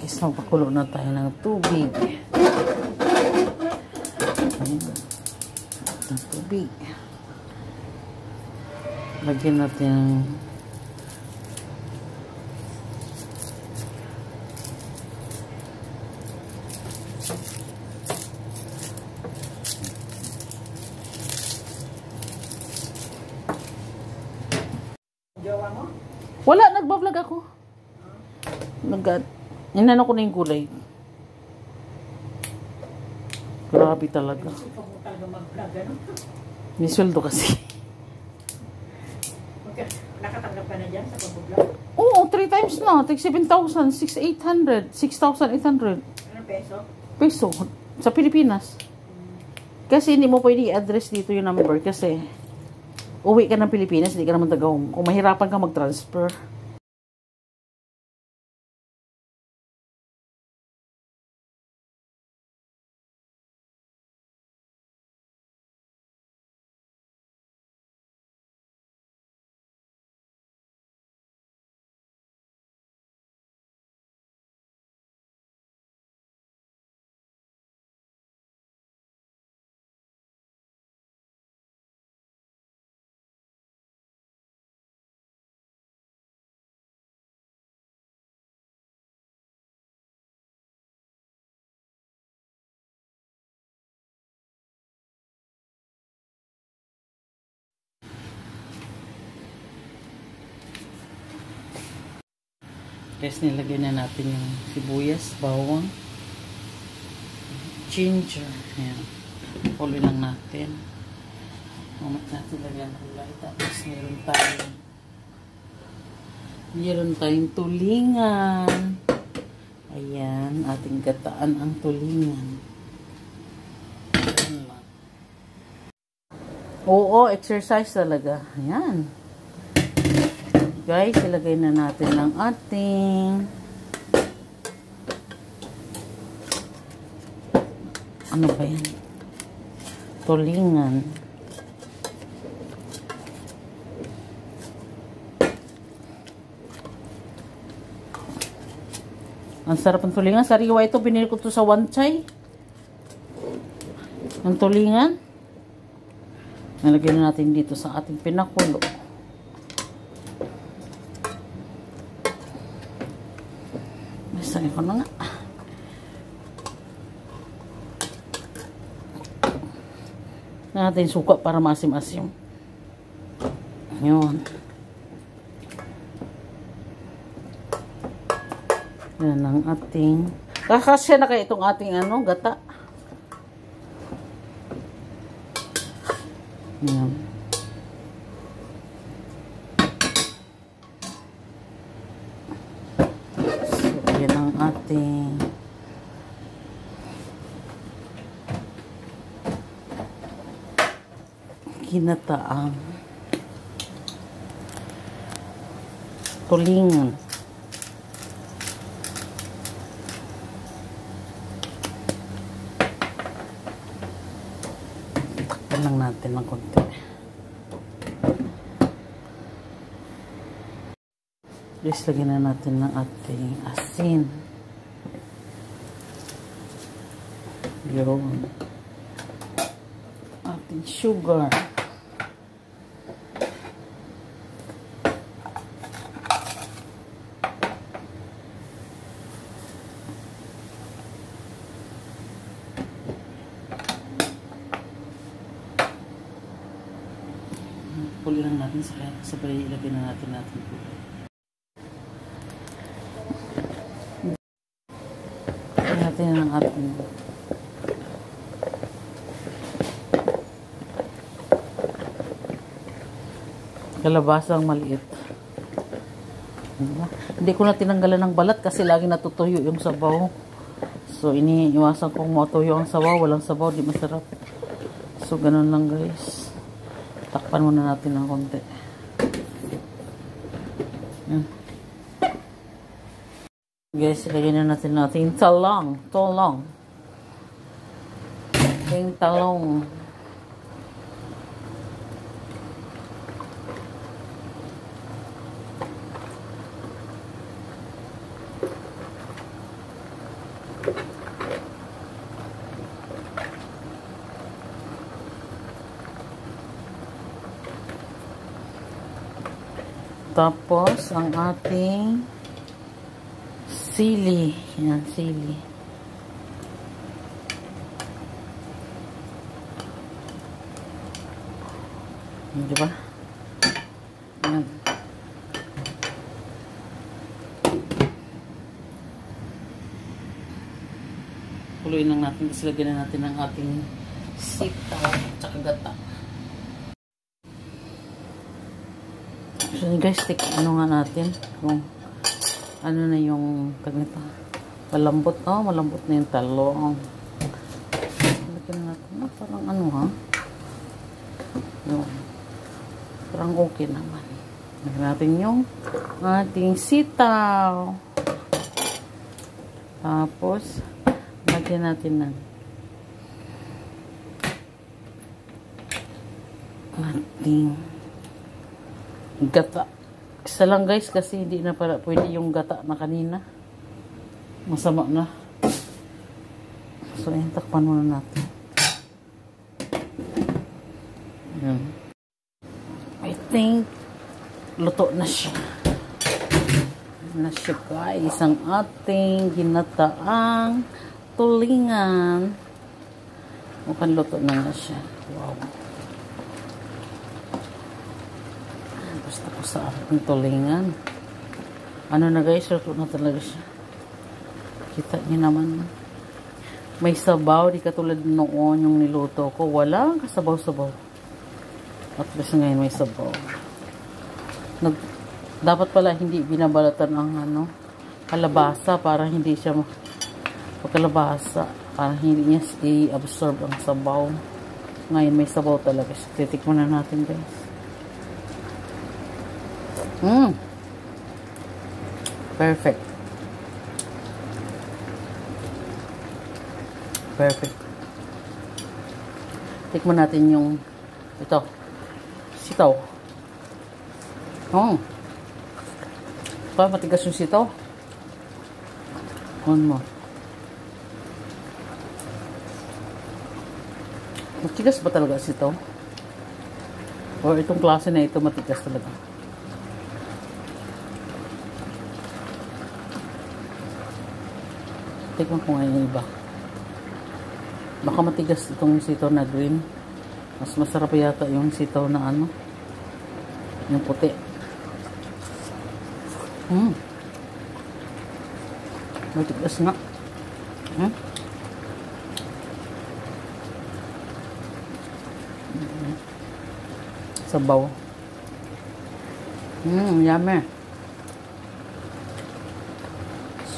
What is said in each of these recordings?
Guys, magpakulo na tayo ng tubig. Ng tubig. Lagyan natin ng wala, nagbablog ako. Inano ko na yung gulay. Grabe talaga. May sweldo kasi. Nakatanggap ka na dyan sa pag-vlog? Oo, 3 times na. Take 7,000, 6,800, 6,800. Anong peso? Peso. Sa Pilipinas. Kasi hindi mo pwede i-address dito yung number kasi uwi ka ng Pilipinas, hindi ka naman taga-home. Kung mahirapan ka mag-transfer. Guys, nilagay na natin yung sibuyas, bawang, ginger. Ayan. Puloy lang natin. Mamat natin lagyan ng kulay. Tapos meron tayong tulingan. Ayan, ating gataan ang tulingan. Ayan lang. Oo, exercise talaga. Ayan. Guys, ilagay na natin ng ating ano ba yan? Tulingan. Ang sarap ng tulingan. Sariwa ito. Binili ko to sa Wanchay. Ang tulingan. Nalagay na natin dito sa ating pinakulo. Saan ko na nga. Natin suka para masim-asim. Yun. Yan ang ating kakasya na kayo itong ating gata. Yan. Yan ang ating ginataang tulingan. Takpan lang natin ng konti. Please, lagyan na natin ng ating asin. Yun. Ating sugar. Puli lang natin sabay ilagay na natin puli. Natin ang ating kalabasang maliit. Hindi ko na tinanggalan ng balat kasi lagi natutuyo yung sabaw. So iniiwasan kong matuyo ang sabaw. Walang sabaw, di masarap. So ganun lang guys. Takpan muna natin ng konti. Guys, ilagyan na natin ating talong. Ating talong. Tapos, ang ating sili. Yan, sili. Yan, diba? Yan. Tuloy lang natin. Tapos lagyan na natin ang ating sitaw at saka gata. So guys, ano nga natin kung ano na yung tagnita. Malambot, oh, malambot na yung talong. Lagyan natin, parang ano ha? Yun. Parang okay naman. Lagyan natin yung ating sitaw. Tapos, lagyan natin ng ating gata. Isa lang guys kasi hindi na para pwede yung gata na kanina. Masama na. So, ayan, takpan muna natin. Ayan. I think luto na siya. Na siya guys ang ating ginataang tulingan. Mukhang luto na nga siya. Wow. Tapos sa ating tulingan. Ano na guys, luto na talaga siya. Kita niyo naman. May sabaw, di katulad noon yung niluto ko. Walang kasabaw-sabaw. At least ngayon may sabaw. Dapat pala hindi binabalatan ang kalabasa para hindi siya pagkalabasa. Para hindi niya i-absorb ang sabaw. Ngayon may sabaw talaga siya. Titikman na natin guys. Perfect. Perfect. Tikman natin yung ito. Sitaw. Matigas yung sitaw. Mo. Matigas ba talaga sitaw? Or itong klase na ito matigas talaga? Tikman ko nga yung iba. Baka matigas itong sitaw na green. Mas masarap yata yung sitaw na yung puti. Matigas nga. Sabaw. Yummy.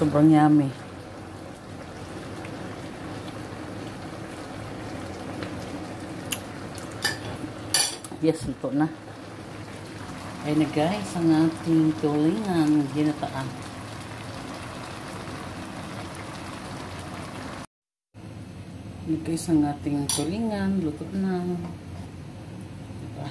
Sobrang yummy. Yes, luto na. Ayun na guys, ang ating tulingan ginataan. Ayun guys, ang ating tulingan luto na. Diba?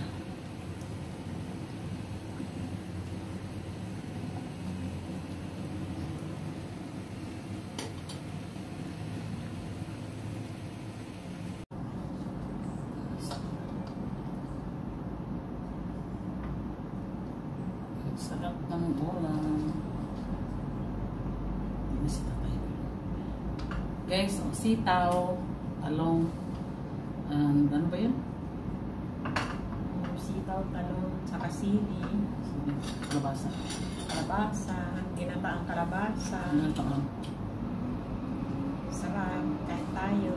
Sarap ng ulam. Guys, sitaw, talong, and ano ba yun? Sitaw, talong, saka sili. Kalabasa. Kalabasa, ginataang kalabasa. Ano ito? Sarap, kahit tayo.